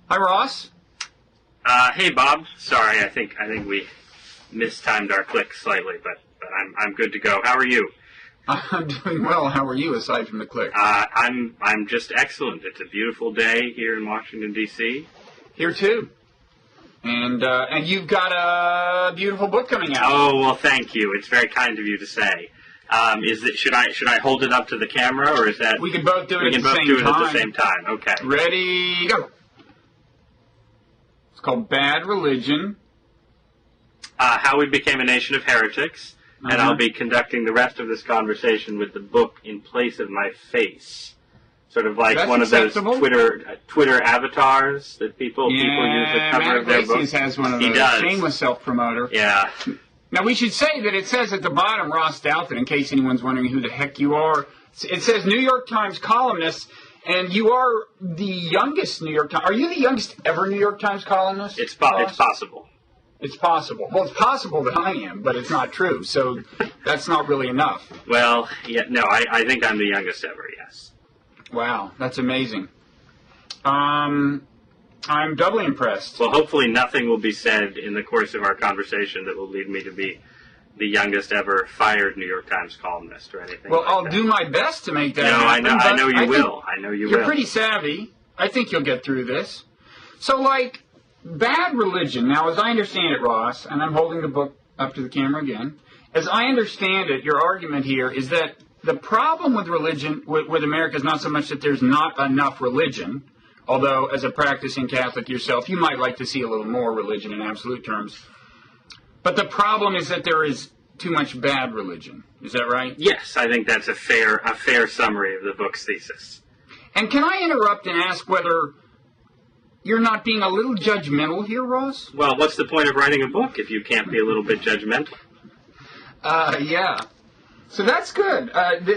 Hi, Ross. Hey, Bob. Sorry, I think we mistimed our click slightly, but I'm good to go. How are you? I'm doing well. How are you, aside from the click? I'm just excellent. It's a beautiful day here in Washington, D.C. Here too. And you've got a beautiful book coming out. Oh, well, thank you. It's very kind of you to say. Should I hold it up to the camera, or is that we can both do it? We can both do it at the same time. Okay. Ready, go. It's called Bad Religion. How We Became a Nation of Heretics. And I'll be conducting the rest of this conversation with the book in place of my face. Sort of like one of those Twitter avatars that people use the cover of their book. Has one of those. Shameless self-promoter. Yeah. Now, we should say that it says at the bottom, Ross Douthat, in case anyone's wondering who the heck you are. It says New York Times columnist, and you are the youngest New York Times. Are you the youngest ever New York Times columnist? It's possible. It's possible. Well, it's possible that I am, but it's not true, so that's not really enough. Well, yeah, no, I think I'm the youngest ever, yes. Wow, that's amazing. I'm doubly impressed. Well, hopefully nothing will be said in the course of our conversation that will lead me to be the youngest ever fired New York Times columnist or anything. Well, like I'll that. do my best to make that happen. I know you will. I know you will. You're pretty savvy. I think you'll get through this. So, like, Bad Religion. Now, as I understand it, Ross, and I'm holding the book up to the camera again, as I understand it, your argument here is that the problem with religion, with America, is not so much that there's not enough religion, although as a practicing Catholic yourself, you might like to see a little more religion in absolute terms. But the problem is that there is too much bad religion. Is that right? Yes, I think that's a fair summary of the book's thesis. And can I interrupt and ask whether you're not being a little judgmental here, Ross? Well, what's the point of writing a book if you can't be a little bit judgmental? Yeah. So that's good.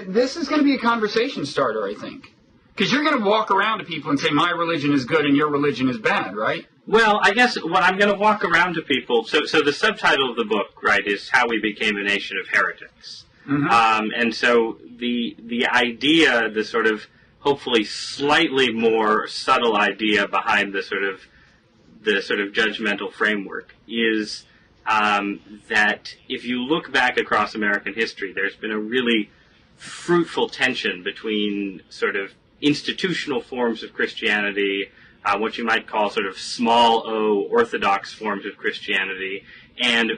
This is going to be a conversation starter, I think. Because you're going to walk around to people and say, my religion is good and your religion is bad, right? Well, I guess what I'm going to walk around to people... So the subtitle of the book, right, is How We Became a Nation of Heretics. Mm-hmm. And so the idea, the sort of hopefully slightly more subtle idea behind the sort of judgmental framework is that if you look back across American history, there's been a really fruitful tension between sort of institutional forms of Christianity, what you might call sort of small o orthodox forms of Christianity, and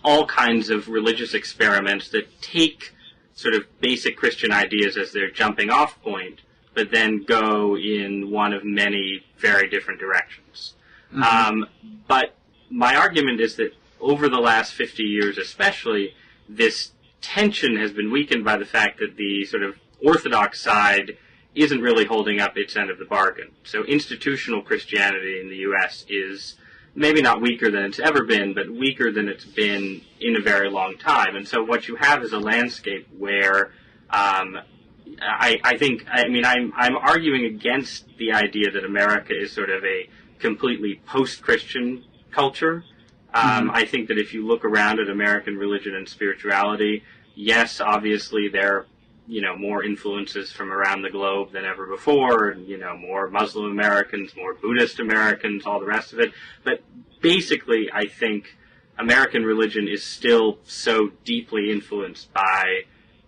all kinds of religious experiments that take sort of basic Christian ideas as their jumping off point, but then go in one of many very different directions. Mm-hmm. But my argument is that over the last 50 years especially, this tension has been weakened by the fact that the sort of orthodox side isn't really holding up its end of the bargain. So institutional Christianity in the U.S. is maybe not weaker than it's ever been, but weaker than it's been in a very long time. And so what you have is a landscape where I'm arguing against the idea that America is sort of a completely post-Christian culture. I think that if you look around at American religion and spirituality, yes, obviously there are, more influences from around the globe than ever before, and, more Muslim Americans, more Buddhist Americans, all the rest of it. But basically, I think American religion is still so deeply influenced by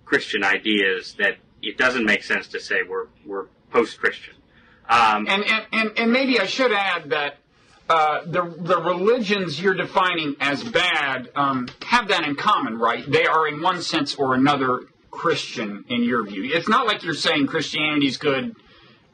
Christian ideas that it doesn't make sense to say we're post-Christian. And maybe I should add that the religions you're defining as bad have that in common, right? They are in one sense or another Christian in your view. It's not like you're saying Christianity's good,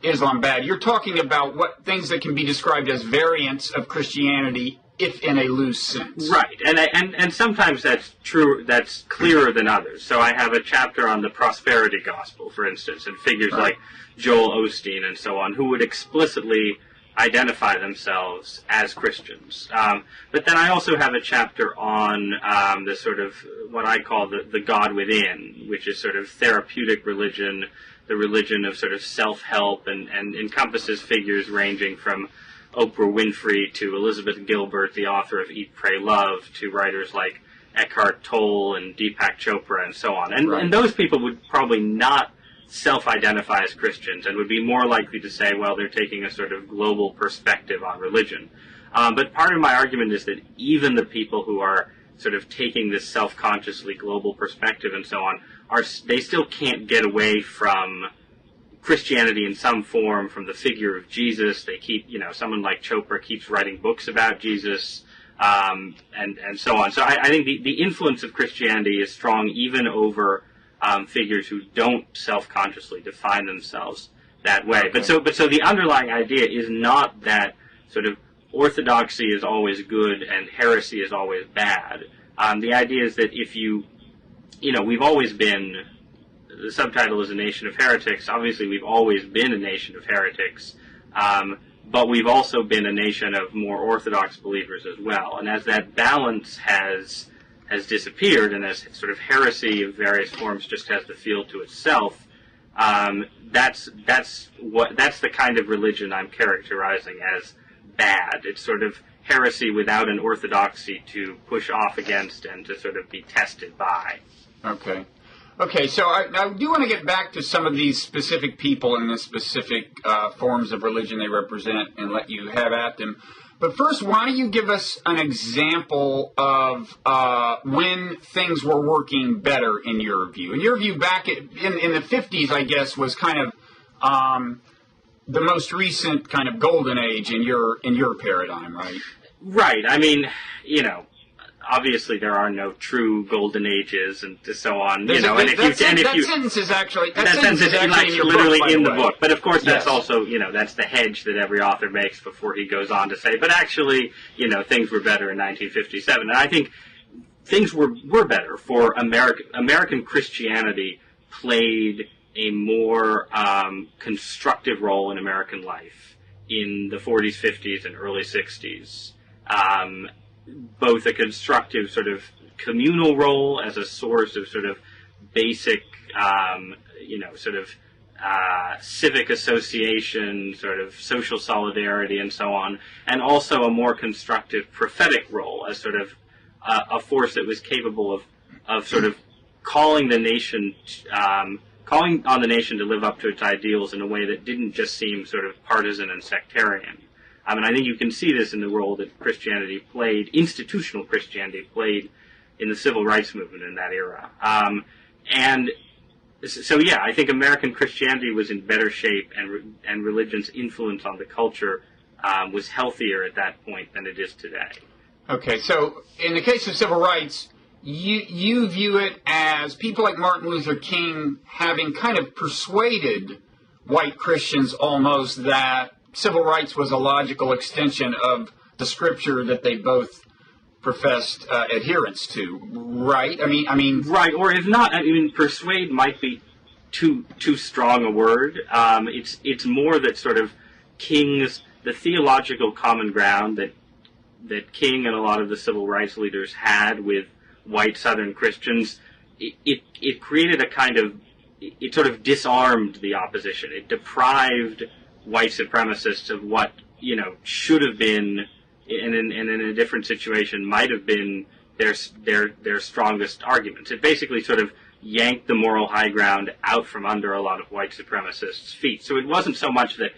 Islam bad. You're talking about what things that can be described as variants of Christianity, if in a loose sense. Right, and sometimes that's true. That's clearer than others. So I have a chapter on the prosperity gospel, for instance, and figures like Joel Osteen and so on, who would explicitly identify themselves as Christians. But then I also have a chapter on the sort of what I call the God within, which is sort of therapeutic religion, the religion of sort of self-help, and encompasses figures ranging from Oprah Winfrey to Elizabeth Gilbert, the author of Eat, Pray, Love, to writers like Eckhart Tolle and Deepak Chopra and so on. And those people would probably not self-identify as Christians and would be more likely to say, well, they're taking a sort of global perspective on religion. But part of my argument is that even the people who are sort of taking this self-consciously global perspective and so on, they still can't get away from Christianity in some form, from the figure of Jesus. They keep, someone like Chopra keeps writing books about Jesus, and so on. So I think the influence of Christianity is strong even over figures who don't self-consciously define themselves that way. Okay. But so the underlying idea is not that sort of orthodoxy is always good and heresy is always bad. The idea is that if we've always been, the subtitle is A Nation of Heretics. Obviously, we've always been a nation of heretics, but we've also been a nation of more orthodox believers as well. And as that balance has disappeared, and as sort of heresy of various forms just has the field to itself, that's the kind of religion I'm characterizing as bad. It's sort of heresy without an orthodoxy to push off against and to sort of be tested by. Okay, so I do want to get back to some of these specific people and the specific forms of religion they represent and let you have at them. But first, why don't you give us an example of when things were working better in your view? In your view, back in the 50s, I guess, was kind of the most recent kind of golden age in your paradigm, right? Right. I mean, obviously there are no true golden ages and so on. That sentence is actually literally in the book. But of course, that's also that's the hedge that every author makes before he goes on to say. But actually, things were better in 1957, and I think things were better for American Christianity played a more constructive role in American life in the 40s, 50s, and early 60s. Both a constructive sort of communal role as a source of sort of basic, civic association, sort of social solidarity and so on, and also a more constructive prophetic role as sort of a force that was capable of sort of calling on the nation to live up to its ideals in a way that didn't just seem sort of partisan and sectarian. I think you can see this in the role that Christianity played, institutional Christianity played in the civil rights movement in that era. I think American Christianity was in better shape, and religion's influence on the culture was healthier at that point than it is today. Okay, so in the case of civil rights, you view it as people like Martin Luther King having kind of persuaded white Christians almost that civil rights was a logical extension of the scripture that they both professed adherence to, right? Right, or if not, persuade might be too strong a word. It's more that sort of the theological common ground that King and a lot of the civil rights leaders had with white Southern Christians, it created a kind of, it sort of disarmed the opposition. It deprived white supremacists of what should have been, and in a different situation might have been their strongest arguments. It basically sort of yanked the moral high ground out from under a lot of white supremacists' feet. So it wasn't so much that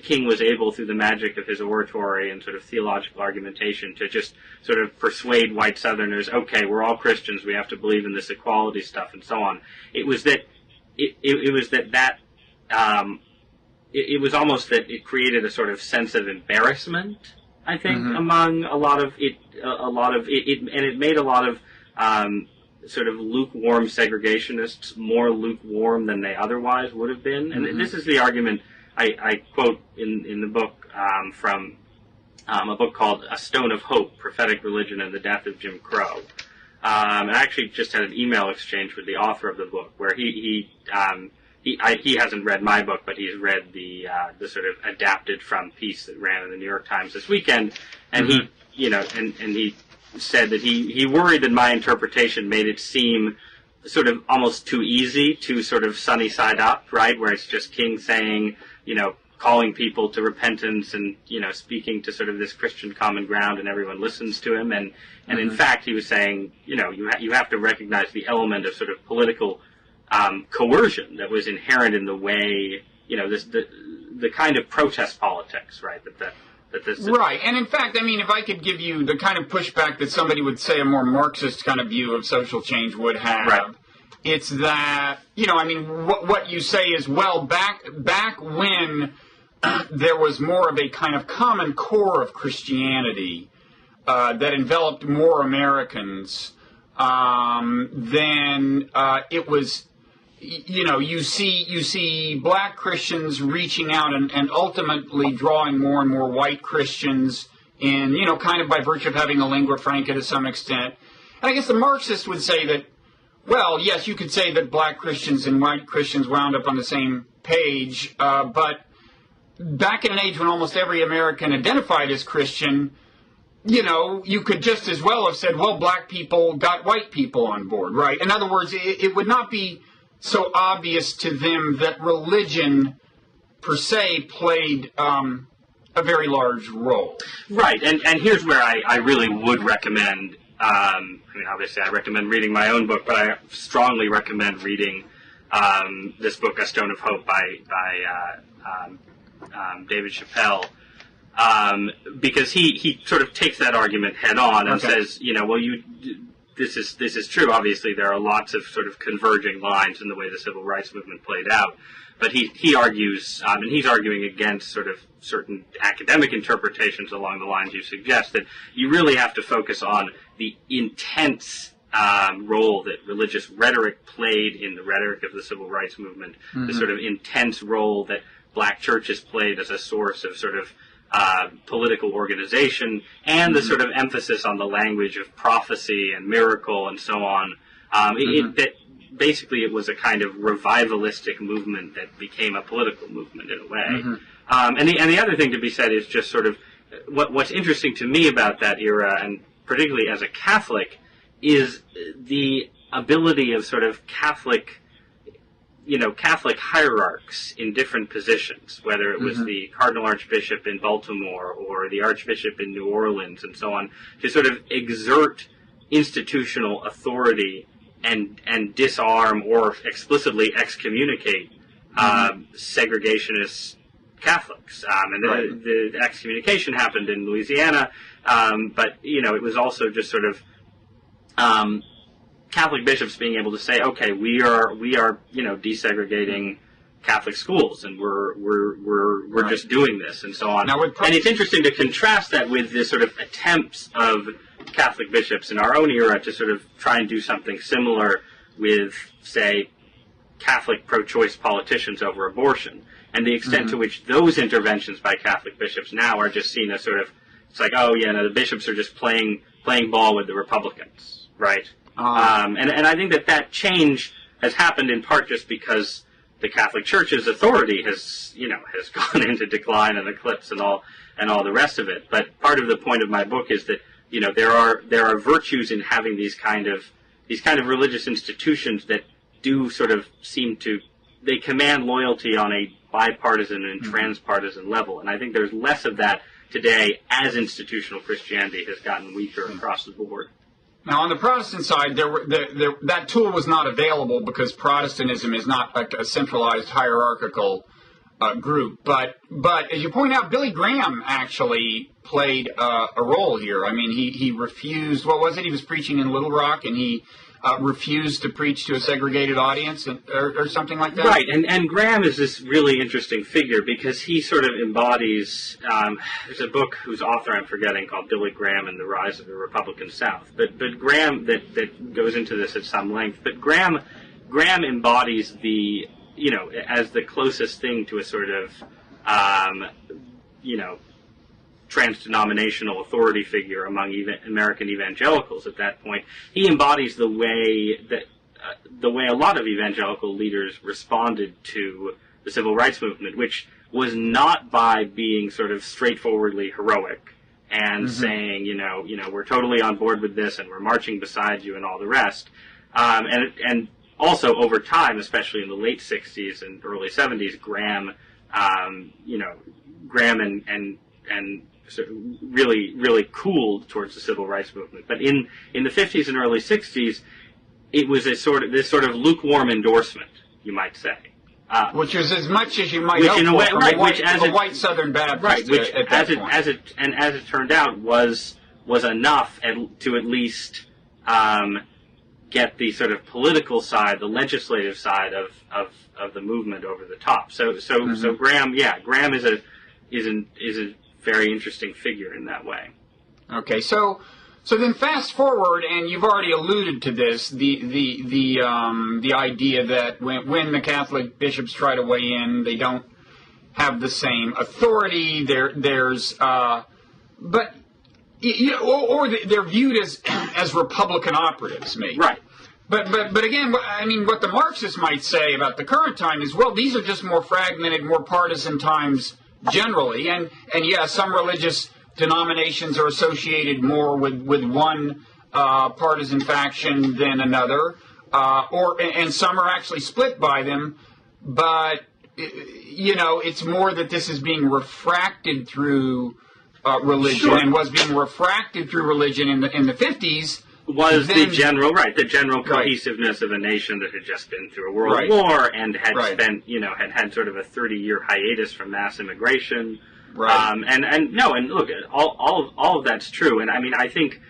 King was able, through the magic of his oratory and sort of theological argumentation, to just sort of persuade white Southerners, okay, we're all Christians, we have to believe in this equality stuff and so on. It was that it was almost that it created a sort of sense of embarrassment, I think, among a lot of it, and it made a lot of sort of lukewarm segregationists more lukewarm than they otherwise would have been. And this is the argument I quote in the book from a book called A Stone of Hope, Prophetic Religion and the Death of Jim Crow. I actually just had an email exchange with the author of the book where he hasn't read my book, but he's read the sort of adapted from piece that ran in the New York Times this weekend, and he said that he worried that my interpretation made it seem sort of almost too easy, too sort of sunny side up, right, where it's just King saying, calling people to repentance and, speaking to sort of this Christian common ground, and everyone listens to him, and in fact he was saying, you have to recognize the element of sort of political coercion that was inherent in the way, the kind of protest politics, right? Right, and in fact, I mean, if I could give you the kind of pushback that somebody would say a more Marxist kind of view of social change would have, right. It's that, what you say is, well, back when there was more of a kind of common core of Christianity that enveloped more Americans, then it was, you see black Christians reaching out and ultimately drawing more and more white Christians in, kind of by virtue of having a lingua franca to some extent. And I guess the Marxists would say that, well, yes, you could say that black Christians and white Christians wound up on the same page, but back in an age when almost every American identified as Christian, you could just as well have said, well, black people got white people on board, right? In other words, it would not be so obvious to them that religion per se played a very large role. Right, and here's where I really would recommend, obviously I recommend reading my own book, but I strongly recommend reading this book, A Stone of Hope, by David Chappelle, because he sort of takes that argument head on and says, this is true. Obviously, there are lots of sort of converging lines in the way the civil rights movement played out. But he argues, and he's arguing against sort of certain academic interpretations along the lines you suggest, that you really have to focus on the intense role that religious rhetoric played in the rhetoric of the civil rights movement, the sort of intense role that black churches played as a source of sort of political organization, and the sort of emphasis on the language of prophecy and miracle and so on. That basically it was a kind of revivalistic movement that became a political movement in a way. And the other thing to be said is just sort of what's interesting to me about that era, and particularly as a Catholic, is the ability of sort of Catholic hierarchs in different positions, whether it was the Cardinal Archbishop in Baltimore or the Archbishop in New Orleans and so on, to sort of exert institutional authority and disarm or explicitly excommunicate segregationist Catholics. And the excommunication happened in Louisiana, but, it was also just sort of Catholic bishops being able to say, okay, we are desegregating Catholic schools, and we're just doing this, and so on. Now, and it's interesting to contrast that with the sort of attempts of Catholic bishops in our own era to sort of try and do something similar with, say, Catholic pro-choice politicians over abortion, and the extent to which those interventions by Catholic bishops now are just seen as sort of, it's like, oh yeah, no, the bishops are just playing ball with the Republicans, right? And I think that change has happened in part just because the Catholic Church's authority has gone into decline and eclipse and all the rest of it. But part of the point of my book is that there are virtues in having these kind of religious institutions that do sort of they command loyalty on a bipartisan and transpartisan level, and I think there's less of that today as institutional Christianity has gotten weaker across the board. Now, on the Protestant side, that tool was not available because Protestantism is not a centralized hierarchical group. But as you point out, Billy Graham actually played a role here. I mean, he refused, what was it? He was preaching in Little Rock, and he refused to preach to a segregated audience or something like that? Right, and Graham is this really interesting figure because he sort of embodies, there's a book whose author I'm forgetting called Billy Graham and the Rise of the Republican South, but Graham, that goes into this at some length, but Graham embodies the, as the closest thing to a sort of, trans-denominational authority figure among American evangelicals at that point. He embodies the way a lot of evangelical leaders responded to the civil rights movement, which was not by being sort of straightforwardly heroic and saying, we're totally on board with this and we're marching beside you and all the rest. And also over time, especially in the late 60s and early 70s, Graham and really, really cooled towards the civil rights movement. But in the 50s and early 60s, it was this sort of lukewarm endorsement, you might say. Which is as much as you might hope for from a white Southern Baptist, right? Which, at that point. as it turned out, was enough to at least get the sort of political side, the legislative side of the movement over the top. So Graham is a very interesting figure in that way. Okay, so then fast forward, and you've already alluded to this, the idea that when the Catholic bishops try to weigh in, they don't have the same authority. There's but you know, or they're viewed as Republican operatives, maybe. Right. But again, I mean, what the Marxists might say about the current time is, well, these are just more fragmented, more partisan times generally, and yeah, some religious denominations are associated more with one partisan faction than another, and some are actually split by them. But you know, it's more that this is being refracted through religion, sure, and was being refracted through religion in the 50s. Was the general cohesiveness of a nation that had just been through a world war and had spent, had sort of a 30-year hiatus from mass immigration. Right. And look, all of that's true. And I mean, I think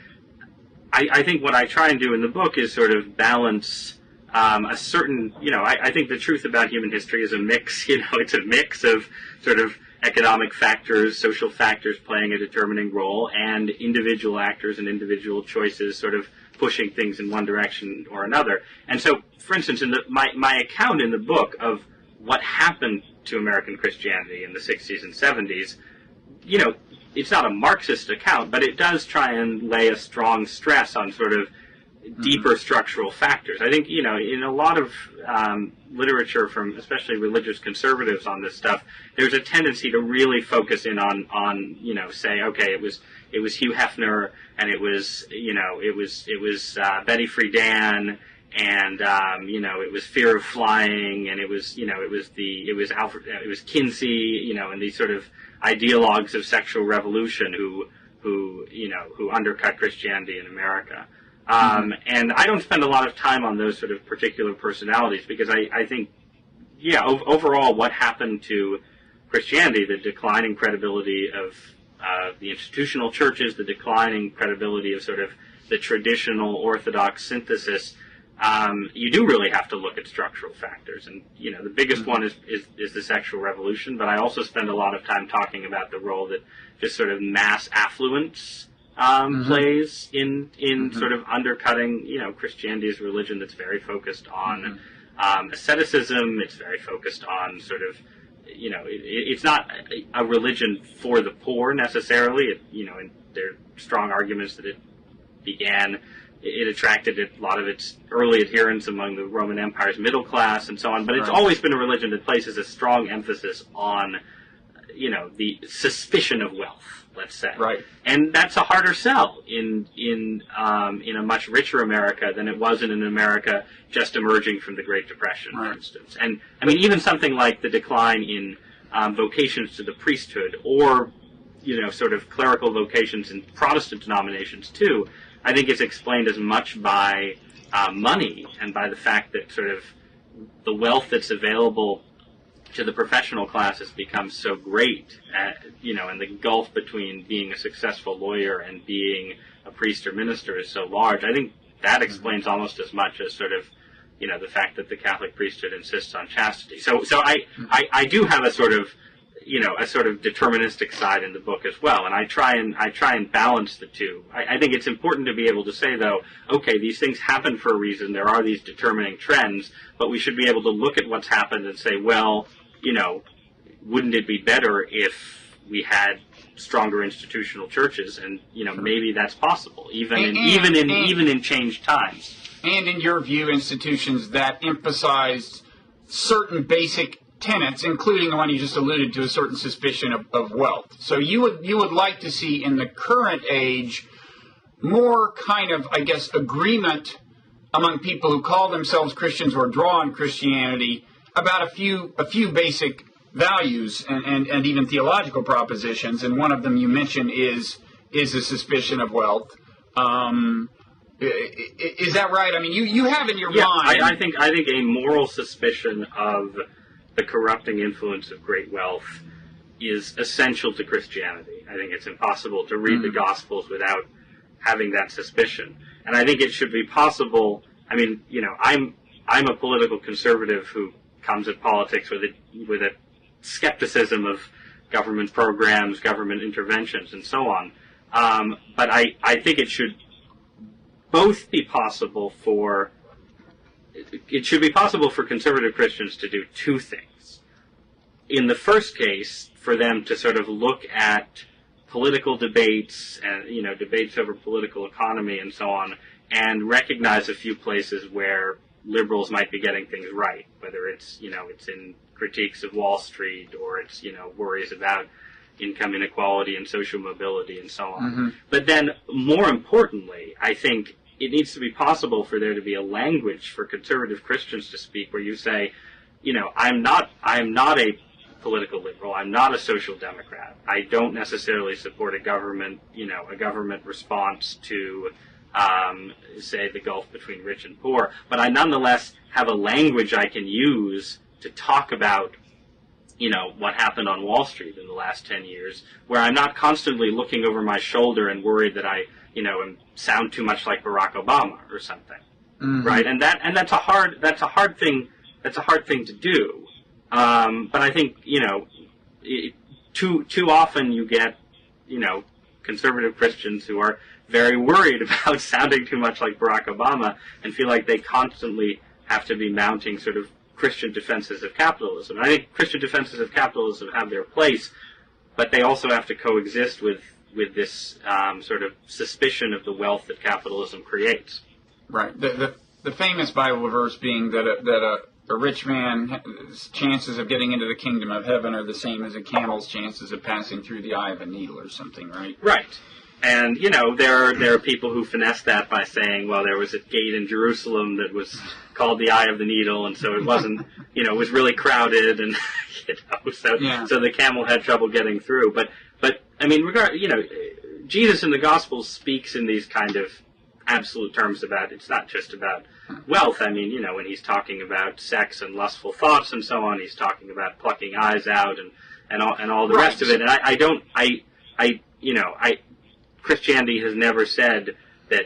what I try and do in the book is sort of balance a certain, I think the truth about human history is a mix. It's a mix of sort of economic factors, social factors playing a determining role, and individual actors and individual choices sort of pushing things in one direction or another. And so, for instance, in my account in the book of what happened to American Christianity in the 60s and 70s, it's not a Marxist account, but it does try and lay a strong stress on sort of deeper structural factors. I think, in a lot of literature from especially religious conservatives on this stuff, there's a tendency to really focus in on say, okay, it was Hugh Hefner, and it was Betty Friedan, and it was Fear of Flying, and it was Kinsey, and these sort of ideologues of sexual revolution who undercut Christianity in America. And I don't spend a lot of time on those sort of particular personalities because I think, overall what happened to Christianity, the declining credibility of the institutional churches, the declining credibility of sort of the traditional Orthodox synthesis, you do really have to look at structural factors. And, the biggest one is the sexual revolution, but I also spend a lot of time talking about the role that just sort of mass affluence plays in sort of undercutting, Christianity is a religion that's very focused on asceticism. It's very focused on sort of, it's not a religion for the poor necessarily. And there are strong arguments that it attracted a lot of its early adherents among the Roman Empire's middle class and so on. But it's always been a religion that places a strong emphasis on, the suspicion of wealth, let's say. Right. And that's a harder sell in a much richer America than it was in an America just emerging from the Great Depression, for instance. And I mean, even something like the decline in vocations to the priesthood, or sort of clerical vocations in Protestant denominations too, I think is explained as much by money and by the fact that sort of the wealth that's available to the professional classes becomes so great, and the gulf between being a successful lawyer and being a priest or minister is so large. I think that explains almost as much as sort of, the fact that the Catholic priesthood insists on chastity. So I do have a sort of, a sort of deterministic side in the book as well, and I try and balance the two. I think it's important to be able to say, though, okay, these things happen for a reason. There are these determining trends, but we should be able to look at what's happened and say, well, wouldn't it be better if we had stronger institutional churches? And maybe that's possible, even in changed times. And in your view, institutions that emphasized certain basic tenets, including the one you just alluded to, a certain suspicion of wealth. So you would like to see in the current age more kind of, I guess, agreement among people who call themselves Christians or draw on Christianity about a few basic values and even theological propositions. And one of them you mentioned is a suspicion of wealth. Is that right? I mean, you have in your mind. I think a moral suspicion of the corrupting influence of great wealth is essential to Christianity. I think it's impossible to read the Gospels without having that suspicion. And I think it should be possible. I mean, I'm a political conservative who comes at politics with a skepticism of government programs, government interventions, and so on. But I think it should both be possible for conservative Christians to do two things. In the first case, for them to sort of look at political debates and debates over political economy and so on, and recognize a few places where liberals might be getting things right, whether it's in critiques of Wall Street or it's worries about income inequality and social mobility and so on. But then, more importantly, I think it needs to be possible for there to be a language for conservative Christians to speak where you say, I'm not a political liberal. I'm not a social democrat. I don't necessarily support a government response to, say, the gulf between rich and poor. But I nonetheless have a language I can use to talk about, what happened on Wall Street in the last 10 years, where I'm not constantly looking over my shoulder and worried that I, sound too much like Barack Obama or something, right? And that's a hard thing to do. But I think, too often you get, conservative Christians who are very worried about sounding too much like Barack Obama and feel like they constantly have to be mounting sort of Christian defenses of capitalism. And I think Christian defenses of capitalism have their place, but they also have to coexist with this sort of suspicion of the wealth that capitalism creates. Right. The famous Bible verse being that a rich man's chances of getting into the kingdom of heaven are the same as a camel's chances of passing through the eye of a needle or something, right? Right. And, there are people who finesse that by saying, well, there was a gate in Jerusalem that was called the Eye of the Needle, and so it wasn't, it was really crowded, and, so the camel had trouble getting through. But I mean, Jesus in the Gospels speaks in these kind of absolute terms about, it's not just about wealth. I mean, when he's talking about sex and lustful thoughts and so on, he's talking about plucking eyes out and all the rest of it. And Christianity has never said that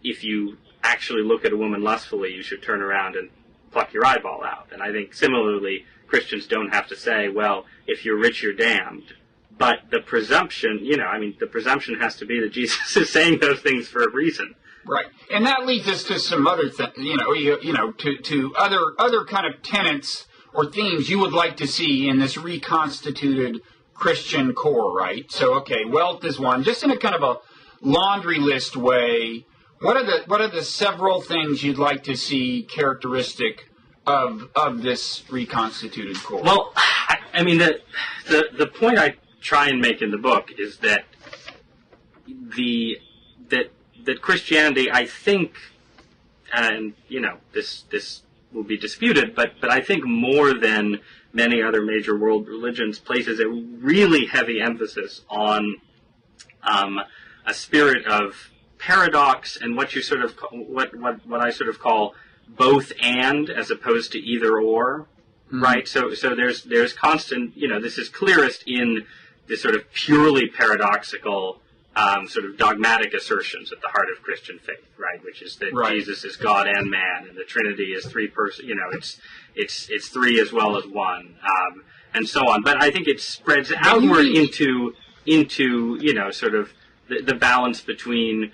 if you actually look at a woman lustfully, you should turn around and pluck your eyeball out. And I think similarly, Christians don't have to say, well, if you're rich, you're damned. But the presumption, the presumption has to be that Jesus is saying those things for a reason. Right, and that leads us to some other things, to other kind of tenets or themes you would like to see in this reconstituted Christian core, right? So, okay, wealth is one. Just in a kind of a laundry list way, what are the several things you'd like to see characteristic of this reconstituted core? Well, I mean, the point I try and make in the book is that that Christianity, I think, and this will be disputed, but I think more than many other major world religions places a really heavy emphasis on a spirit of paradox and what you sort of what I sort of call both and as opposed to either or, right? So there's constant, this is clearest in this sort of purely paradoxical sort of dogmatic assertions at the heart of Christian faith, right? Which is that Jesus is God and man, and the Trinity is it's three as well as one, and so on. But I think it spreads outward into sort of the balance between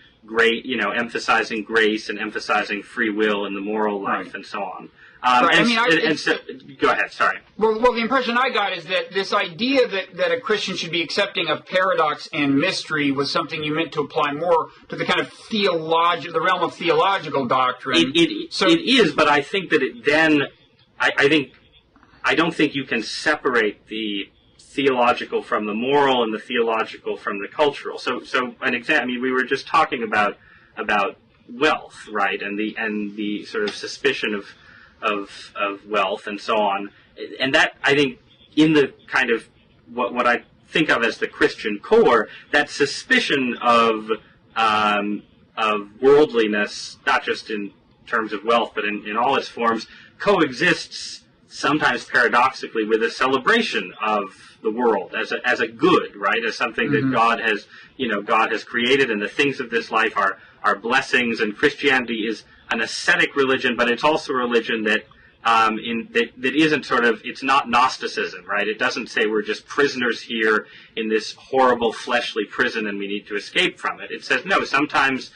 emphasizing grace and emphasizing free will in the moral life and so on. Go ahead, sorry. Well, the impression I got is that this idea that a Christian should be accepting of paradox and mystery was something you meant to apply more to the kind of the realm of theological doctrine. It is, but I think that it then, I don't think you can separate the theological from the moral and the theological from the cultural. So an example, we were just talking about wealth, right, and the sort of suspicion of wealth and so on, and that I think in the kind of what I think of as the Christian core, that suspicion of worldliness, not just in terms of wealth, but in all its forms, coexists sometimes paradoxically with a celebration of the world as a good, right? As something that God has created, and the things of this life are blessings. And Christianity is an ascetic religion, but it's also a religion that that isn't it's not Gnosticism, right? It doesn't say we're just prisoners here in this horrible fleshly prison and we need to escape from it. It says, no, sometimes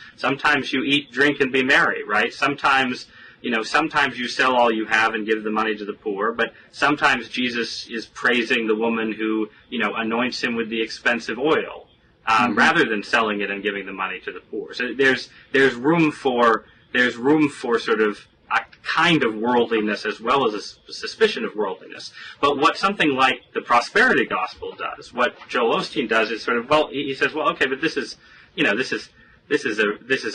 you eat, drink, and be merry, right? Sometimes you sell all you have and give the money to the poor, but sometimes Jesus is praising the woman who, anoints him with the expensive oil, rather than selling it and giving the money to the poor. So there's room for sort of a kind of worldliness as well as a suspicion of worldliness. But what something like the prosperity gospel does, what Joel Osteen does, is he says, well, okay, but this is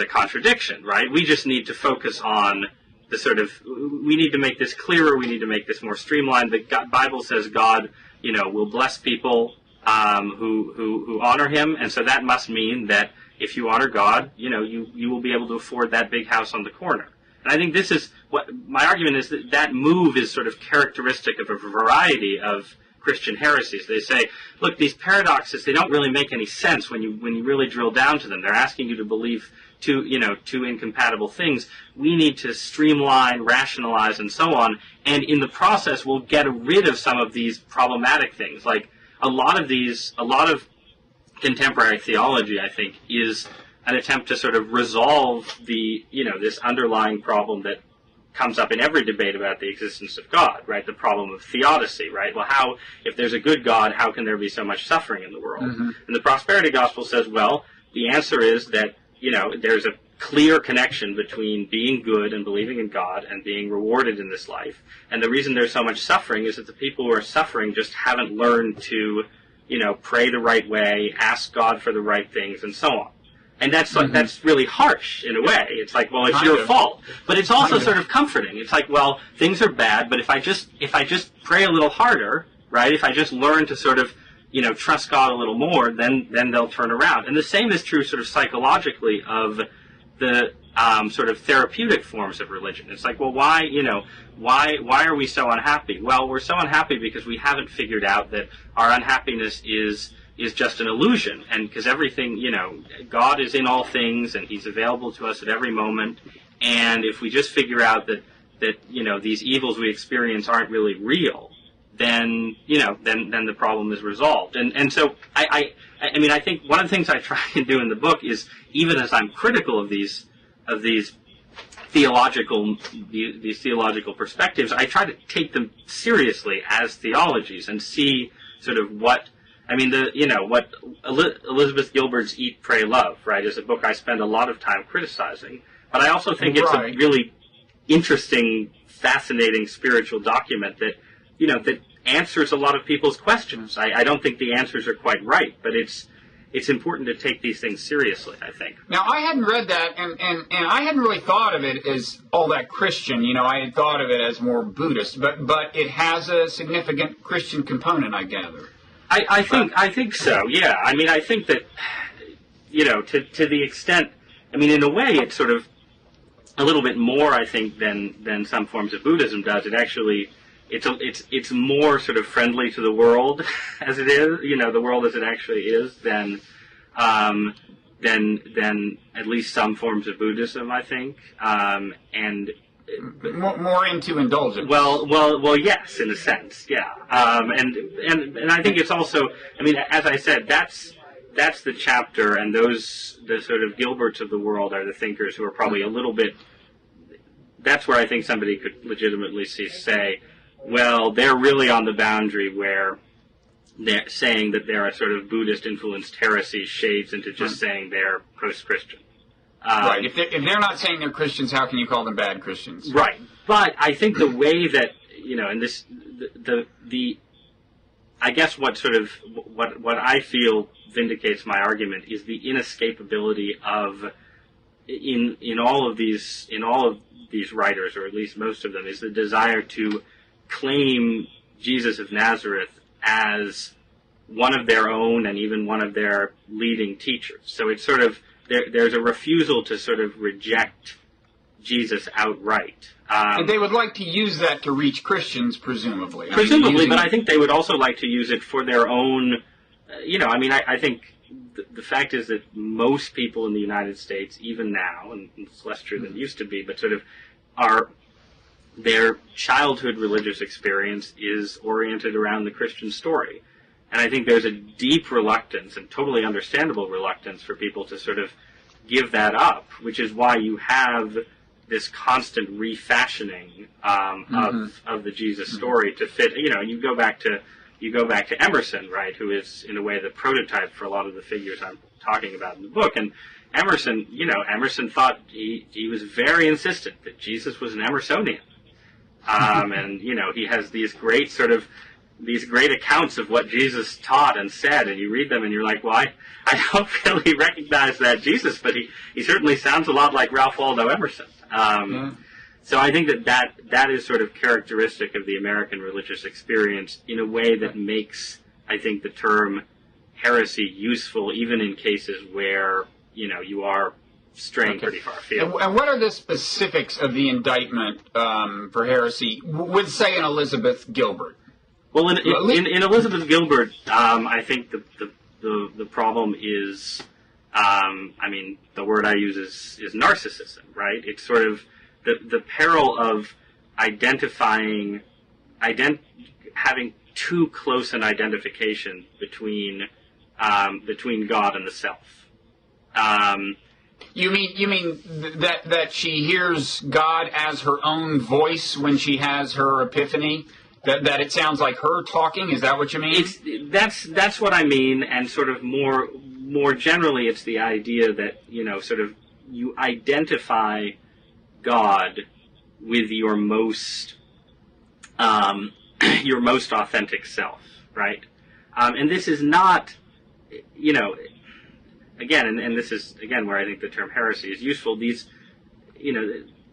a contradiction, right? We just need to focus on we need to make this clearer, we need to make this more streamlined. The Bible says God, will bless people who honor him, and so that must mean that if you honor God, you will be able to afford that big house on the corner. And I think this is what my argument is, that move is sort of characteristic of a variety of Christian heresies. They say, look, these paradoxes, they don't really make any sense when you really drill down to them. They're asking you to believe two incompatible things. We need to streamline, rationalize, and so on. And in the process, we'll get rid of some of these problematic things. Like a lot of contemporary theology, I think, is an attempt to sort of resolve this underlying problem that comes up in every debate about the existence of God, right? The problem of theodicy, right? Well, if there's a good God, how can there be so much suffering in the world? And the prosperity gospel says, well, the answer is that, there's a clear connection between being good and believing in God and being rewarded in this life. And the reason there's so much suffering is that the people who are suffering just haven't learned to, pray the right way, ask God for the right things, and so on. And that's that's really harsh in a way. It's like, well, it's your fault. But it's also sort of comforting. It's like, well, things are bad, but if I just pray a little harder, right? If I just learn to sort of, trust God a little more, then they'll turn around. And the same is true sort of psychologically of the sort of therapeutic forms of religion. It's like, well, why are we so unhappy? Well, we're so unhappy because we haven't figured out that our unhappiness is just an illusion, and because everything, God is in all things, and he's available to us at every moment, and if we just figure out that these evils we experience aren't really real, then the problem is resolved. And so I think one of the things I try and do in the book is, even as I'm critical of these theological perspectives, I try to take them seriously as theologies and see sort of what Elizabeth Gilbert's Eat, Pray, Love, right, is a book I spend a lot of time criticizing. But I also think it's a really interesting, fascinating spiritual document that answers a lot of people's questions. I don't think the answers are quite right, but it's important to take these things seriously, I think. Now, I hadn't read that, and I hadn't really thought of it as all that Christian. I had thought of it as more Buddhist, but it has a significant Christian component, I gather. I think so, yeah. I think that, to the extent, in a way, it's sort of a little bit more, I think, than some forms of Buddhism does. It actually, it's more sort of friendly to the world as it is, the world as it actually is, than at least some forms of Buddhism, I think, and more into indulgence. Well, yes, in a sense, yeah. And I think it's also, as I said, that's the chapter, and the sort of Gilberts of the world are the thinkers who are probably a little bit. That's where I think somebody could legitimately say, well, they're really on the boundary where they're saying that they're a sort of Buddhist-influenced heresy shades into just saying they're post-Christian. Right. If they're not saying they're Christians, how can you call them bad Christians? Right. But I think the way that, and this, I guess what I feel vindicates my argument is the inescapability of, in all of these writers, or at least most of them, is the desire to claim Jesus of Nazareth as one of their own and even one of their leading teachers. So it's sort of, there's a refusal to sort of reject Jesus outright. And they would like to use that to reach Christians, presumably. Presumably, but I think they would also like to use it for their own, I think the fact is that most people in the United States, even now, and it's less true than it used to be, but sort of their childhood religious experience is oriented around the Christian story. And I think there's a deep reluctance, and totally understandable reluctance, for people to sort of give that up, which is why you have this constant refashioning of the Jesus story to fit. You go back to Emerson, right, who is in a way the prototype for a lot of the figures I'm talking about in the book. And Emerson thought he was very insistent that Jesus was an Emersonian, and he has these great accounts of what Jesus taught and said, and you read them and you're like, well, I don't really recognize that Jesus, but he certainly sounds a lot like Ralph Waldo Emerson. So I think that is sort of characteristic of the American religious experience in a way that makes, I think, the term heresy useful even in cases where, you are straying pretty far afield. And what are the specifics of the indictment for heresy with, say, an Elizabeth Gilbert? Well, in Elizabeth Gilbert, I think the problem is, the word I use is narcissism, right? It's sort of the peril of having too close an identification between God and the self. You mean that she hears God as her own voice when she has her epiphany? That it sounds like her talking? Is that what you mean? That's what I mean, and sort of more generally, it's the idea that sort of you identify God with your most authentic self, right? And this is not, again, and this is again where I think the term heresy is useful. These,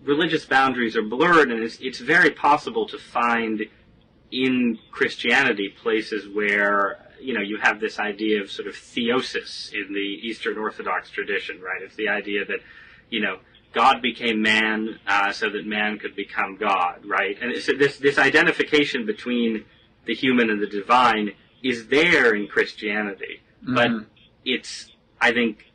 religious boundaries are blurred, and it's very possible to find in Christianity places where you have this idea of sort of theosis in the Eastern Orthodox tradition, right? It's the idea that God became man so that man could become God, right? And so this identification between the human and the divine is there in Christianity, but it's, I think,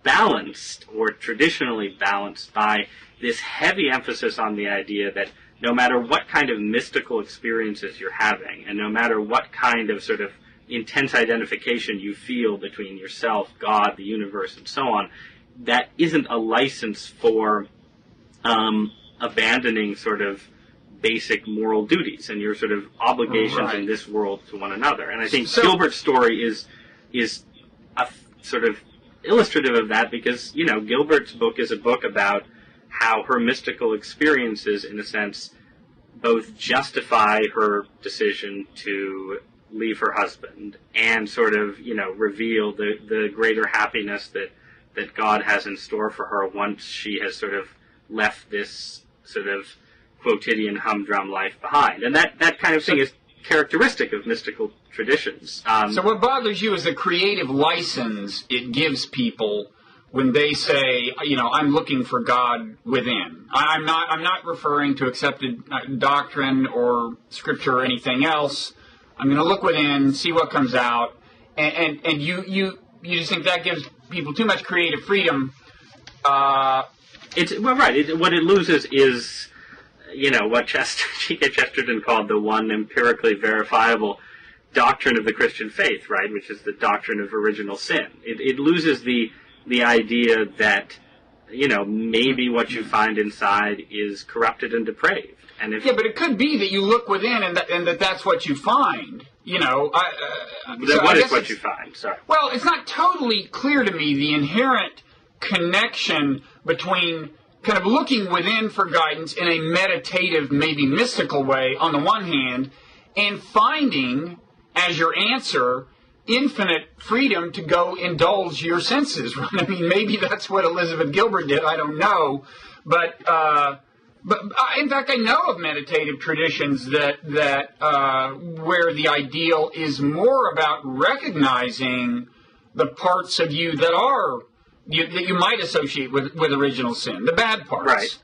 balanced, or traditionally balanced, by this heavy emphasis on the idea that no matter what kind of mystical experiences you're having, and no matter what kind of sort of intense identification you feel between yourself, God, the universe, and so on, that isn't a license for abandoning sort of basic moral duties and your sort of obligations in this world to one another. And I think Gilbert's story is a sort of illustrative of that, because Gilbert's book is a book about how her mystical experiences, in a sense, both justify her decision to leave her husband and sort of, reveal the greater happiness that God has in store for her once she has sort of left this sort of quotidian humdrum life behind. And that kind of thing is characteristic of mystical traditions. So what bothers you is the creative license it gives people when they say, I'm looking for God within. I'm not referring to accepted doctrine or scripture or anything else. I'm going to look within, see what comes out, and you just think that gives people too much creative freedom. What it loses is, what G.K. Chesterton called the one empirically verifiable doctrine of the Christian faith, right, which is the doctrine of original sin. It loses the idea that, maybe what you find inside is corrupted and depraved. And but it could be that you look within and that's what you find. What is what you find? Sorry. Well, it's not totally clear to me the inherent connection between kind of looking within for guidance in a meditative, maybe mystical way on the one hand, and finding as your answer infinite freedom to go indulge your senses. I mean, maybe that's what Elizabeth Gilbert did. I don't know, but in fact, I know of meditative traditions that where the ideal is more about recognizing the parts of you that are that you might associate with original sin, the bad parts, right,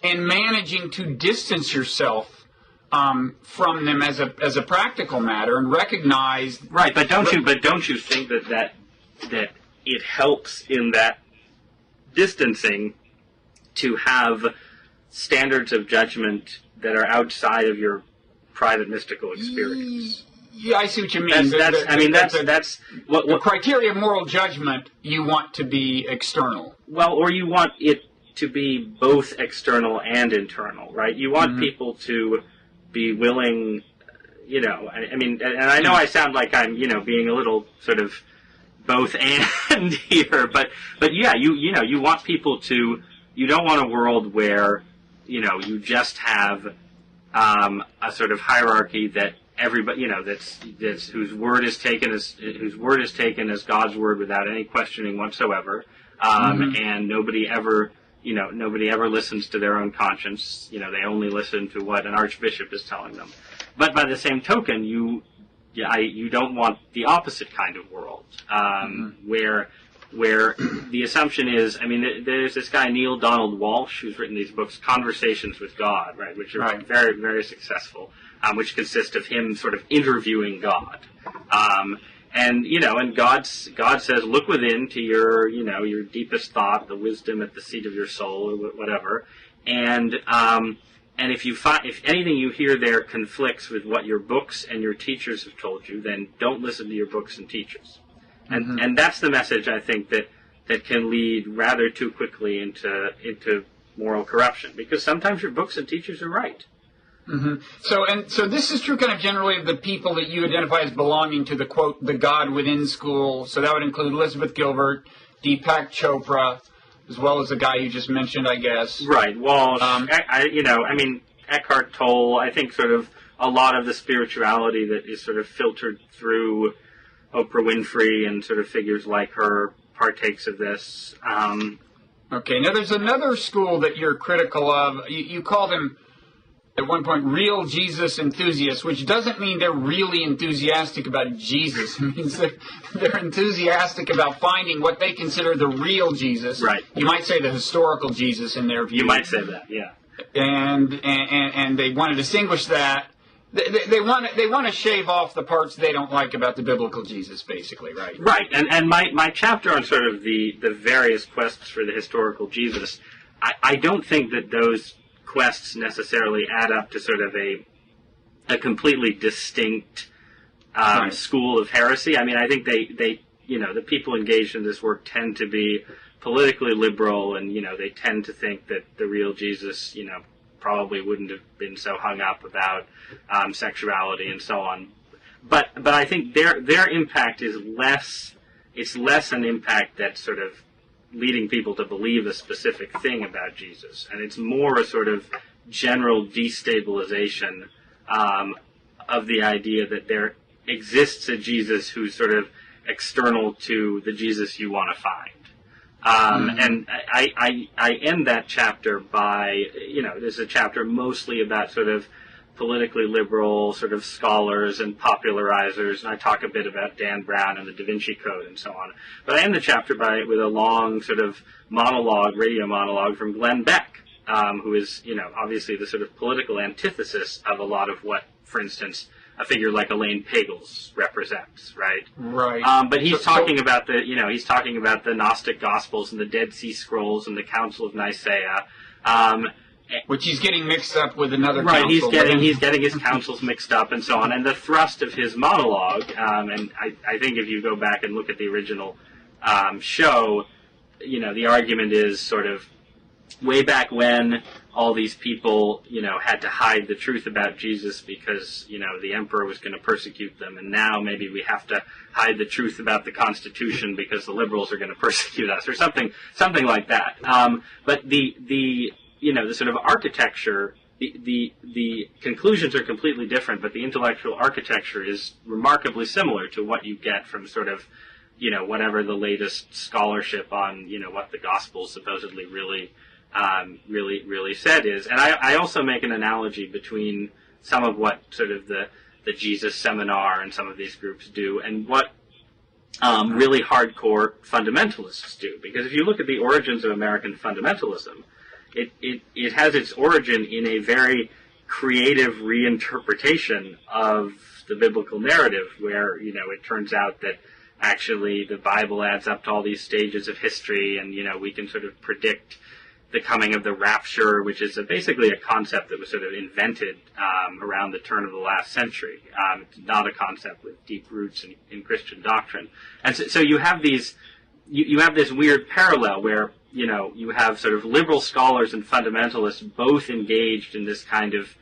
and managing to distance yourself from them as a practical matter and recognize. Right, but don't you think that it helps in that distancing to have standards of judgment that are outside of your private mystical experience? Yeah, I see what you mean. That's what the criteria of moral judgment you want to be external. Well, or you want it to be both external and internal, right? You want people to be willing, and I know I sound like I'm, being a little sort of both and here, but yeah, you want people to, you don't want a world where, you just have a sort of hierarchy that everybody, that's whose word is taken as God's word without any questioning whatsoever, and nobody ever listens to their own conscience. They only listen to what an archbishop is telling them. But by the same token, you don't want the opposite kind of world, where the assumption is, there's this guy Neil Donald Walsh who's written these books, Conversations with God, right, which are very, very successful, which consist of him sort of interviewing God. And God says, look within to your deepest thought, the wisdom at the seat of your soul, or whatever. And if anything you hear there conflicts with what your books and your teachers have told you, then don't listen to your books and teachers. And that's the message, I think, that can lead rather too quickly into moral corruption, because sometimes your books and teachers are right. So this is true kind of generally of the people that you identify as belonging to the, quote, the God within school. So that would include Elizabeth Gilbert, Deepak Chopra, as well as the guy you just mentioned, I guess. Right, Walsh, Eckhart Tolle. I think sort of a lot of the spirituality that is sort of filtered through Oprah Winfrey and sort of figures like her partakes of this. Okay, now there's another school that you're critical of. You call them, at one point, real Jesus enthusiasts, which doesn't mean they're really enthusiastic about Jesus. It means they're enthusiastic about finding what they consider the real Jesus. Right. You might say the historical Jesus in their view. You might say that, yeah. And they want to distinguish that. They want to shave off the parts they don't like about the biblical Jesus, basically, right? Right, and my chapter on sort of the various quests for the historical Jesus, I don't think that those quests necessarily add up to sort of a completely distinct school of heresy. I think they the people engaged in this work tend to be politically liberal, and they tend to think that the real Jesus, probably wouldn't have been so hung up about sexuality and so on. But I think their impact is less. It's less an impact that's sort of leading people to believe a specific thing about Jesus, and it's more a sort of general destabilization of the idea that there exists a Jesus who's sort of external to the Jesus you want to find. And I end that chapter by, there's a chapter mostly about sort of politically liberal sort of scholars and popularizers, and I talk a bit about Dan Brown and the Da Vinci Code and so on. But I end the chapter with a long sort of radio monologue from Glenn Beck, who is, obviously the sort of political antithesis of a lot of what, for instance, a figure like Elaine Pagels represents, right? Right. But he's talking about the Gnostic Gospels and the Dead Sea Scrolls and the Council of Nicaea, which he's getting mixed up with another council. Right, he's getting his councils mixed up and so on. And the thrust of his monologue, and I think if you go back and look at the original show, the argument is sort of way back when all these people, had to hide the truth about Jesus because, the emperor was going to persecute them, and now maybe we have to hide the truth about the Constitution because the liberals are going to persecute us, or something like that. But the sort of architecture, the conclusions are completely different, but the intellectual architecture is remarkably similar to what you get from sort of, whatever the latest scholarship on, what the Gospels supposedly really said is. And I also make an analogy between some of what sort of the Jesus Seminar and some of these groups do, and what really hardcore fundamentalists do. Because if you look at the origins of American fundamentalism, it has its origin in a very creative reinterpretation of the biblical narrative, where, it turns out that actually the Bible adds up to all these stages of history, and, we can sort of predict the coming of the rapture, which is basically a concept that was sort of invented around the turn of the last century. It's not a concept with deep roots in Christian doctrine. And so you have these, you have this weird parallel where, you have sort of liberal scholars and fundamentalists both engaged in this kind of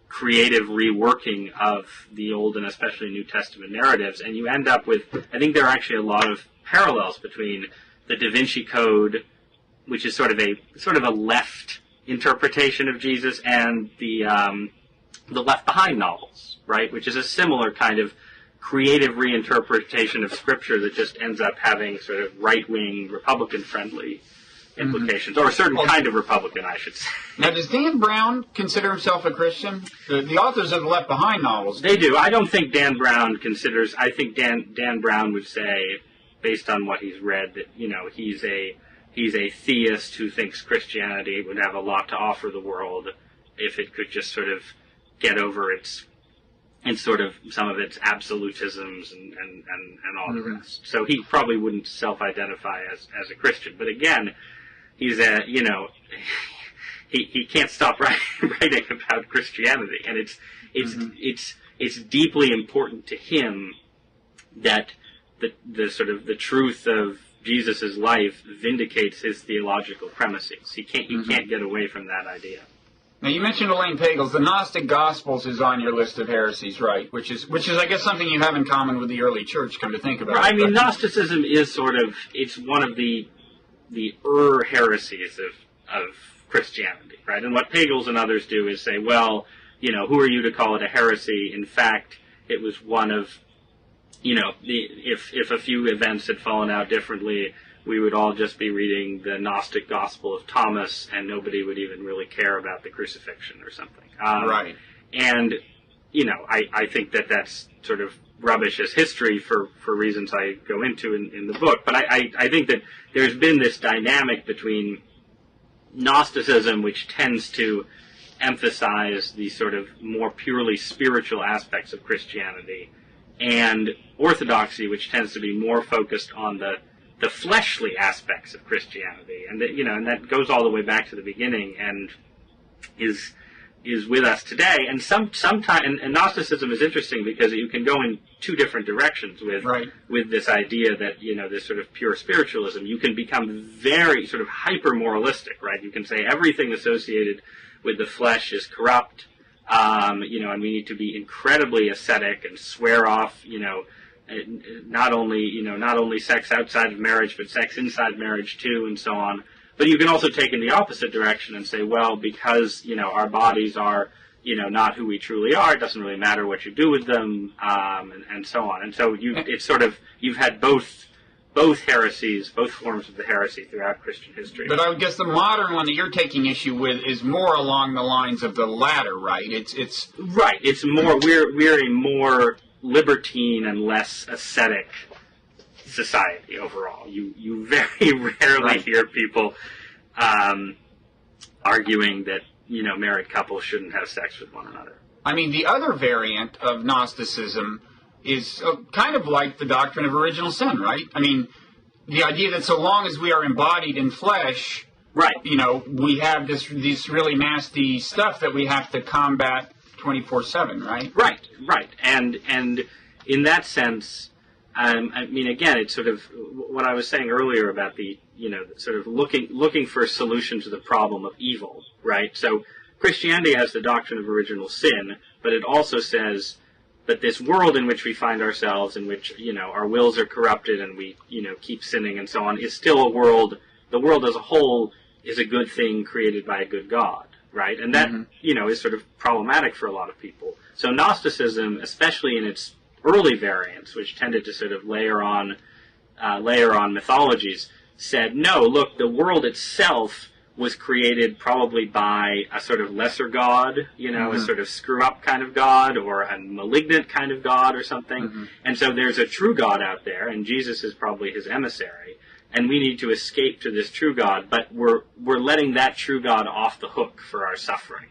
creative reworking of the Old and especially New Testament narratives, and you end up with, I think there are actually a lot of parallels between the Da Vinci Code, which is sort of a left interpretation of Jesus, and the Left Behind novels, right, which is a similar kind of creative reinterpretation of Scripture that just ends up having sort of right-wing, Republican-friendly implications, or a certain kind of Republican, I should say. Now, does Dan Brown consider himself a Christian? The authors of the Left Behind novels. They do. I don't think Dan Brown considers. I think Dan Brown would say, based on what he's read, that he's a theist who thinks Christianity would have a lot to offer the world if it could just sort of get over its sort of some of its absolutisms and all the rest. So he probably wouldn't self-identify as a Christian. But again, he's he can't stop writing about Christianity, and it's deeply important to him that the sort of the truth of Jesus' life vindicates his theological premises. He can't get away from that idea. Now, you mentioned Elaine Pagels. The Gnostic Gospels is on your list of heresies, right? Which is, I guess, something you have in common with the early church, come to think about it. I mean, Gnosticism is it's one of the heresies of Christianity, right? And what Pagels and others do is say, well, who are you to call it a heresy? In fact, it was one of, if a few events had fallen out differently, we would all just be reading the Gnostic Gospel of Thomas, and nobody would even really care about the crucifixion or something. Right. And, I think that that's sort of rubbish as history for reasons I go into in the book. But I think that there's been this dynamic between Gnosticism, which tends to emphasize the sort of more purely spiritual aspects of Christianity, and Orthodoxy, which tends to be more focused on the fleshly aspects of Christianity, and and that goes all the way back to the beginning and is with us today. And sometimes, and Gnosticism is interesting because you can go in two different directions with this idea that this sort of pure spiritualism. You can become very sort of hyper moralistic, right? You can say everything associated with the flesh is corrupt, and we need to be incredibly ascetic and swear off, not only sex outside of marriage, but sex inside marriage too, and so on. But you can also take in the opposite direction and say, well, because our bodies are not who we truly are, it doesn't really matter what you do with them, and so on. And so you've had both heresies, both forms of the heresy throughout Christian history. But I would guess the modern one that you're taking issue with is more along the lines of the latter, right? It's right. It's more we're a more libertine and less ascetic society overall. You very rarely hear people arguing that married couples shouldn't have sex with one another. I mean, the other variant of Gnosticism is kind of like the doctrine of original sin, right? I mean, the idea that so long as we are embodied in flesh, right? We have this really nasty stuff that we have to combat 24/7, right? Right. And in that sense, I mean, again, it's sort of what I was saying earlier about the sort of looking for a solution to the problem of evil, right? So Christianity has the doctrine of original sin, but it also says that this world in which we find ourselves, in which our wills are corrupted and we keep sinning and so on, is still a world. The world as a whole is a good thing created by a good God. Right, and that is sort of problematic for a lot of people. So Gnosticism, especially in its early variants, which tended to sort of layer on mythologies, said, no, look, the world itself was created probably by a sort of lesser god, a sort of screw-up kind of god, or a malignant kind of god or something. And so there's a true God out there, and Jesus is probably his emissary, and we need to escape to this true God, but we're letting that true God off the hook for our suffering,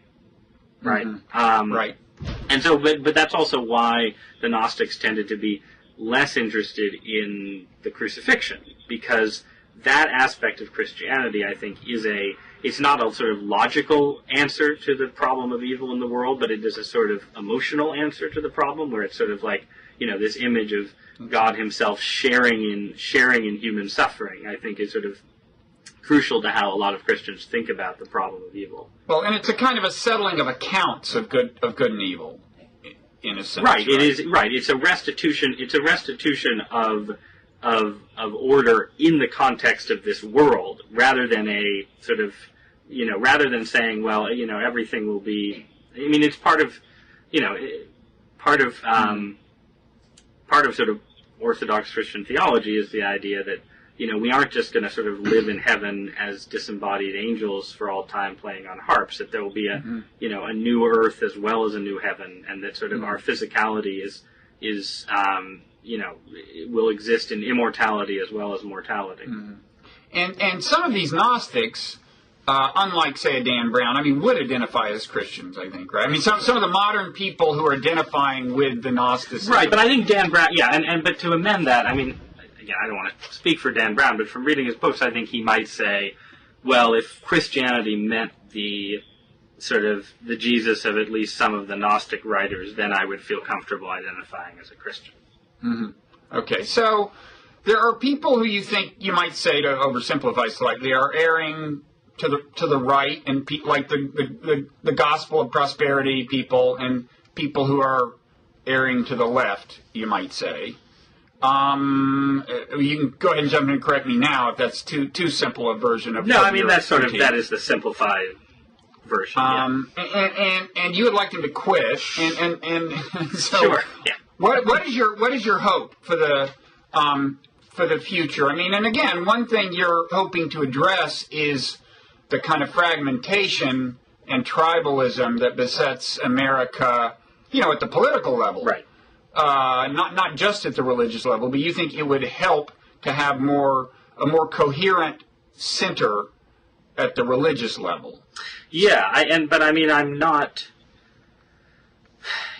right? Right. And so, but that's also why the Gnostics tended to be less interested in the crucifixion, because that aspect of Christianity, I think, it's not a sort of logical answer to the problem of evil in the world, but it is a sort of emotional answer to the problem, where it's sort of like, this image of God himself sharing in human suffering, I think is sort of crucial to how a lot of Christians think about the problem of evil. Well, and it's a kind of a settling of accounts of good and evil, in a sense. Right. It is right. It's a restitution. It's a restitution of order in the context of this world, rather than a sort of, rather than saying, well, everything will be. I mean, it's part of sort of Orthodox Christian theology is the idea that, we aren't just going to sort of live in heaven as disembodied angels for all time playing on harps, that there will be a new earth as well as a new heaven, and that sort of our physicality will exist in immortality as well as mortality. And some of these Gnostics, unlike, say, a Dan Brown, would identify as Christians, I think, right? Some of the modern people who are identifying with the Gnosticism. Right, but I think Dan Brown, but to amend that, again, I don't want to speak for Dan Brown, but from reading his books, I think he might say, well, if Christianity meant the sort of the Jesus of at least some of the Gnostic writers, then I would feel comfortable identifying as a Christian. Okay, so there are people who you think you might say, to oversimplify slightly, are erring to the right, and like the gospel of prosperity people, and people who are erring to the left, you might say. You can go ahead and jump in and correct me now if that's too simple a version of. No, that's that is the simplified version. And you would like them to quit, and so sure, yeah. What is your hope for the future? And again, one thing you're hoping to address is the kind of fragmentation and tribalism that besets America, at the political level. Right. Not just at the religious level, but you think it would help to have a more coherent center at the religious level. Yeah, I'm not.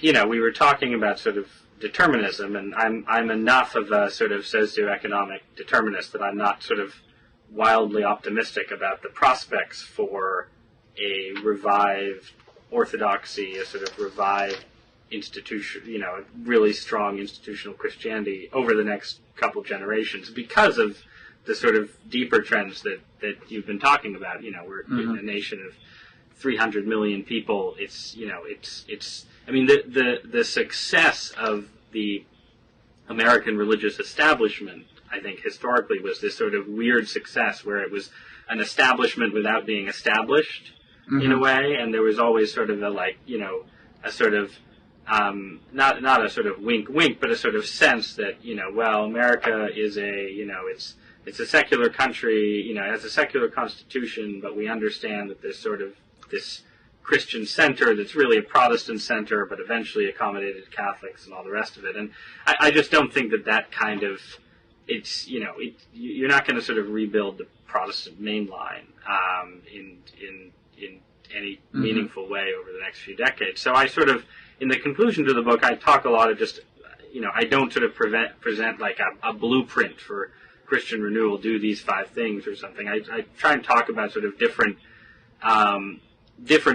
We were talking about sort of determinism, and I'm enough of a sort of socioeconomic determinist that I'm not sort of wildly optimistic about the prospects for a revived orthodoxy, a sort of revived institution, a really strong institutional Christianity over the next couple generations, because of the sort of deeper trends that you've been talking about. We're in a nation of 300 million people. The success of the American religious establishment, I think, historically was this sort of weird success where it was an establishment without being established in a way, and there was always sort of a sort of not a sort of wink, but a sort of sense that, America is it's a secular country, it has a secular constitution, but we understand that there's sort of this Christian center that's really a Protestant center, but eventually accommodated Catholics and all the rest of it. And I just don't think that kind of, you're not going to sort of rebuild the Protestant mainline in any meaningful way over the next few decades. So I sort of, in the conclusion to the book, I talk a lot of just, I don't sort of present like a blueprint for Christian renewal, do these 5 things or something. I try and talk about sort of different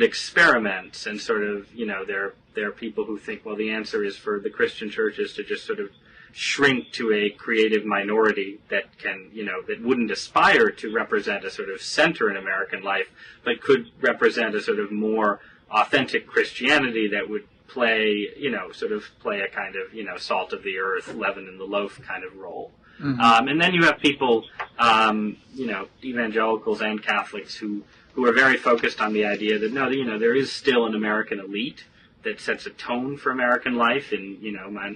experiments, and sort of, there are people who think, well, the answer is for the Christian churches to just sort of shrink to a creative minority that can, that wouldn't aspire to represent a sort of center in American life, but could represent a sort of more authentic Christianity that would play a kind of, salt of the earth, leaven in the loaf kind of role. And then you have people, evangelicals and Catholics who are very focused on the idea that, no, there is still an American elite that sets a tone for American life in,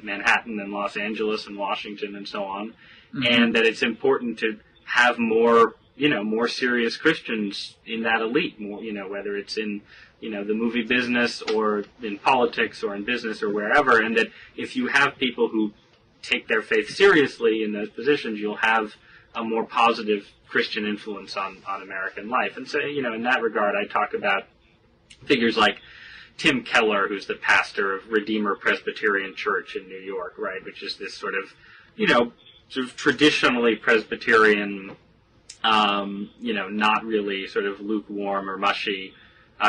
Manhattan and Los Angeles and Washington and so on, and that it's important to have more more serious Christians in that elite, more, whether it's in, the movie business or in politics or in business or wherever, and that if you have people who take their faith seriously in those positions, you'll have a more positive Christian influence on American life. And so, in that regard, I talk about figures like Tim Keller, who's the pastor of Redeemer Presbyterian Church in New York, right, which is this sort of, sort of traditionally Presbyterian, not really sort of lukewarm or mushy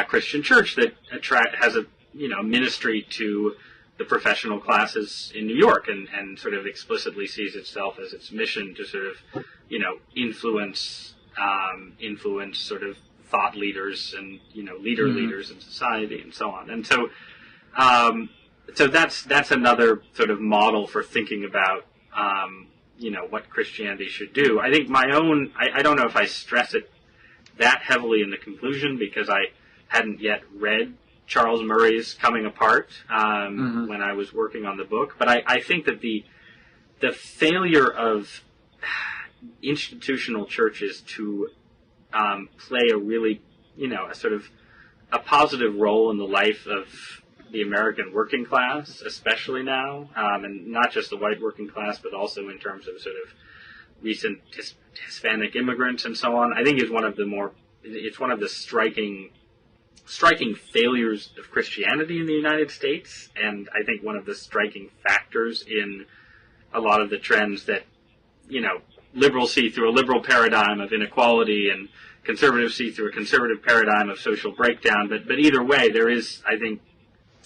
Christian church that has a, ministry to the professional classes in New York and sort of explicitly sees itself as its mission to sort of, influence sort of thought leaders and, leaders in society and so on. And so, so that's another sort of model for thinking about, what Christianity should do. I think my own, I don't know if I stress it that heavily in the conclusion because I hadn't yet read Charles Murray's Coming Apart when I was working on the book. But I think that the failure of institutional churches to play a really, a sort of a positive role in the life of the American working class, especially now, and not just the white working class, but also in terms of sort of recent Hispanic immigrants and so on, I think is one of the striking failures of Christianity in the United States, and I think one of the striking factors in a lot of the trends that, liberals see through a liberal paradigm of inequality and conservatives see through a conservative paradigm of social breakdown. But either way, there is, I think,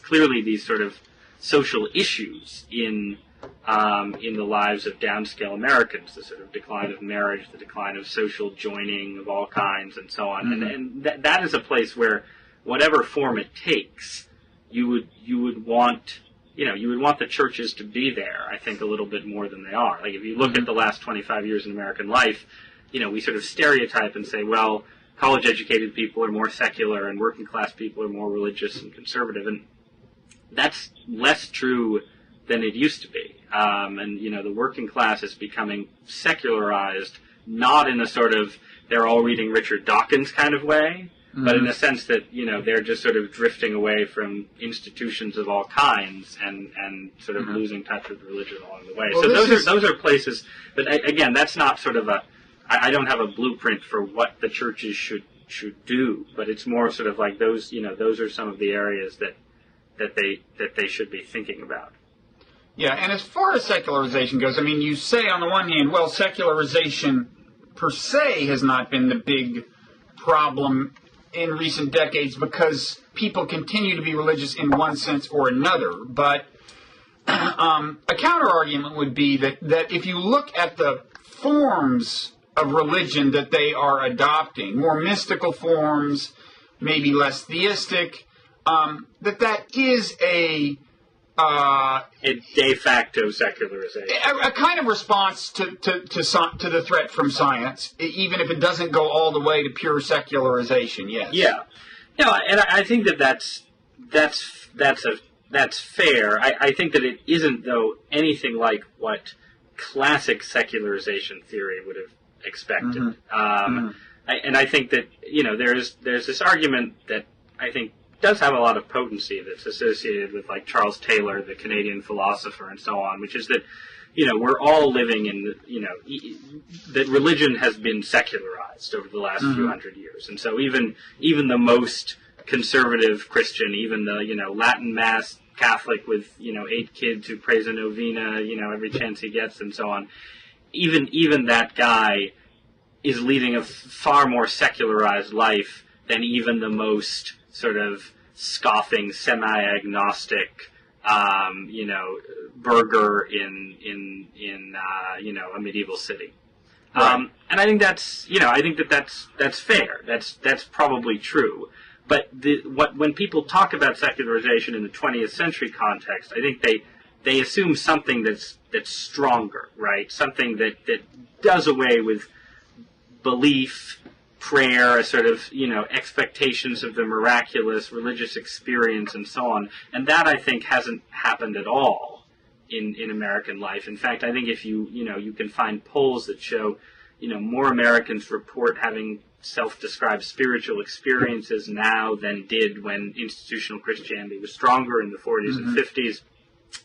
clearly these sort of social issues in the lives of downscale Americans, the sort of decline of marriage, the decline of social joining of all kinds, and so on. Mm-hmm. And that is a place where, whatever form it takes, you would want the churches to be there, I think, a little bit more than they are. Like, if you look at the last 25 years in American life, we sort of stereotype and say, well, college-educated people are more secular and working-class people are more religious and conservative. And that's less true than it used to be. And the working class is becoming secularized, not in a sort of, they're all reading Richard Dawkins kind of way, but in a sense that, they're just sort of drifting away from institutions of all kinds and sort of losing touch with religion along the way. Well, so those are places, but again, that's not sort of I don't have a blueprint for what the churches should do, but it's more sort of like those are some of the areas that they should be thinking about. Yeah, and as far as secularization goes, I mean, you say on the one hand, well, secularization per se has not been the big problem in recent decades because people continue to be religious in one sense or another. But a counter-argument would be that if you look at the forms of religion that they are adopting, more mystical forms, maybe less theistic, that is a de facto secularization, a kind of response to the threat from science, even if it doesn't go all the way to pure secularization. Yes. Yeah. No, and I think that's fair. I think that it isn't, though, anything like what classic secularization theory would have expected. And I think that there's this argument that I think does have a lot of potency that's associated with, like, Charles Taylor, the Canadian philosopher, and so on, which is that, we're all living in, that religion has been secularized over the last few hundred years. And so even the most conservative Christian, even the, Latin Mass Catholic with, 8 kids who prays a novena, every chance he gets and so on, even that guy is leading a far more secularized life than even the most sort of scoffing, semi-agnostic, burgher in a medieval city. Right. And I think that's fair. That's probably true. But when people talk about secularization in the 20th century context, I think they assume something that's stronger, right? Something that does away with belief, prayer, a sort of, expectations of the miraculous, religious experience, and so on. And that, I think, hasn't happened at all in American life. In fact, I think if you can find polls that show, more Americans report having self-described spiritual experiences now than did when institutional Christianity was stronger in the 40s and 50s.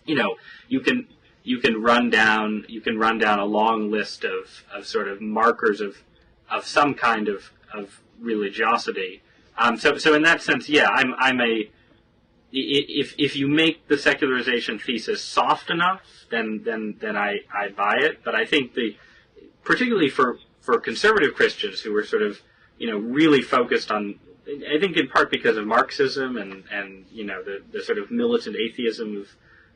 You can run down a long list of sort of markers of some kind of religiosity. So in that sense, yeah, if you make the secularization thesis soft enough, then I buy it. But I think particularly for conservative Christians who were sort of really focused on, I think in part because of Marxism and the sort of militant atheism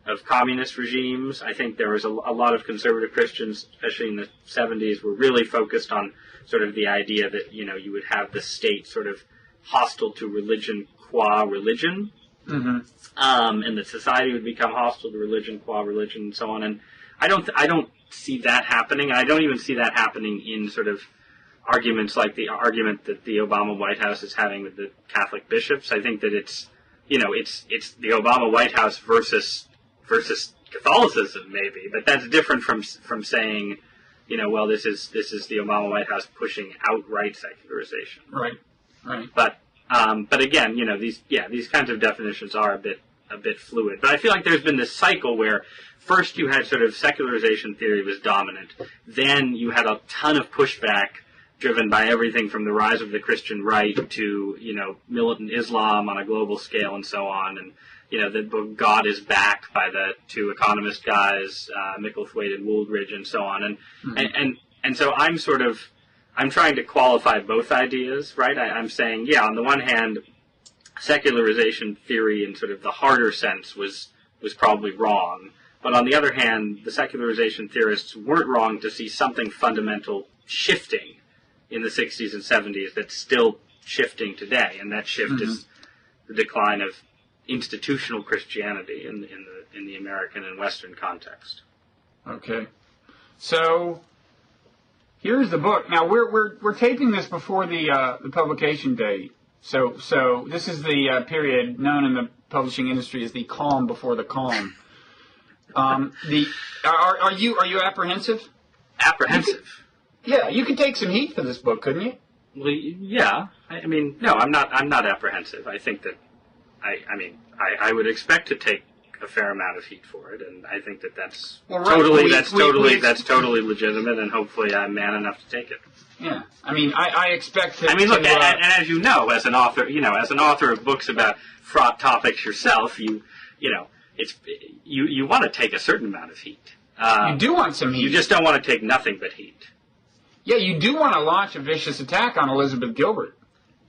of communist regimes, I think there was a lot of conservative Christians, especially in the 70s, were really focused on sort of the idea that you would have the state sort of hostile to religion qua religion. And that society would become hostile to religion qua religion and so on. And I don't see that happening. I don't even see that happening in sort of arguments like the argument that the Obama White House is having with the Catholic bishops. I think that it's the Obama White House versus Catholicism maybe, but that's different from saying, well, this is the Obama White House pushing outright secularization. Right. But again, these kinds of definitions are a bit fluid. But I feel like there's been this cycle where first you had sort of secularization theory was dominant, then you had a ton of pushback driven by everything from the rise of the Christian right to militant Islam on a global scale and so on, and the book God is Back by the two economist guys, Micklethwaite and Wooldridge and so on, and so I'm trying to qualify both ideas, right? I'm saying, yeah, on the one hand, secularization theory in sort of the harder sense was probably wrong. But on the other hand, the secularization theorists weren't wrong to see something fundamental shifting in the 60s and 70s that's still shifting today. And that shift is the decline of institutional Christianity in the American and Western context. Okay. So here's the book. Now we're taping this before the publication date. So this is the period known in the publishing industry as the calm before the calm. Are you apprehensive? Apprehensive? You could take some heat for this book, couldn't you? Well, yeah. I mean, no, I'm not apprehensive. I think that I would expect to take a fair amount of heat for it, and I think that's totally legitimate, and hopefully I'm man enough to take it. Yeah, I mean, I expect to. I mean, look, and as you know, as an author of books about fraught topics yourself, you want to take a certain amount of heat. You do want some heat. You just don't want to take nothing but heat. Yeah, you do want to launch a vicious attack on Elizabeth Gilbert.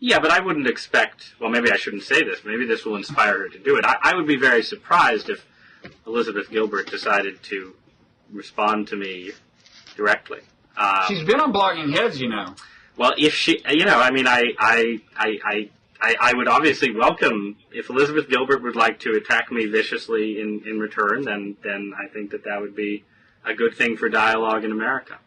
Yeah, but I wouldn't expect, well, maybe I shouldn't say this. Maybe this will inspire her to do it. I would be very surprised if Elizabeth Gilbert decided to respond to me directly. She's been on Blogging Heads, Well, if she, I would obviously welcome, if Elizabeth Gilbert would like to attack me viciously in return, then I think that would be a good thing for dialogue in America.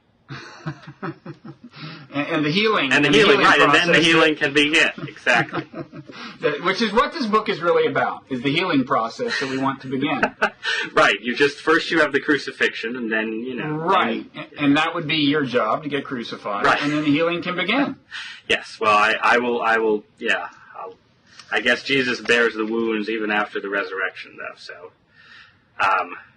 and the healing. And the healing, right, and then the healing can begin, exactly. Which is what this book is really about, is the healing process that we want to begin. Right, first you have the crucifixion, and then, Right, and that would be your job, to get crucified, right. And then the healing can begin. Yes, well, I will, yeah, I guess Jesus bears the wounds even after the resurrection, though, so...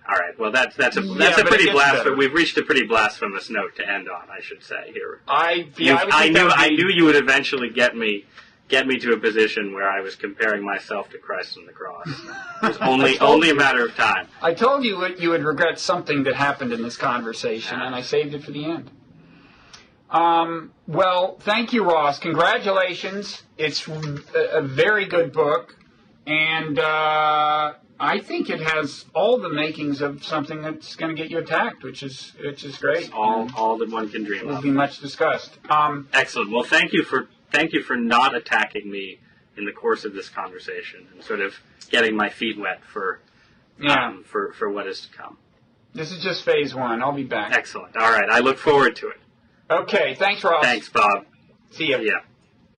all right. Well, that's a pretty blasphemous. We've reached a pretty blasphemous note to end on, I should say here. I knew you would eventually get me to a position where I was comparing myself to Christ on the cross. It was only a matter of time. I told you you would regret something that happened in this conversation, and I saved it for the end. Well, thank you, Ross. Congratulations. It's a very good book, and I think it has all the makings of something that's going to get you attacked, which is great. All that one can dream of. Will be much discussed. Excellent. Well, thank you for not attacking me in the course of this conversation and sort of getting my feet wet for what is to come. This is just phase one. I'll be back. Excellent. All right. I look forward to it. Okay. Thanks, Ross. Thanks, Bob. See ya. Yeah.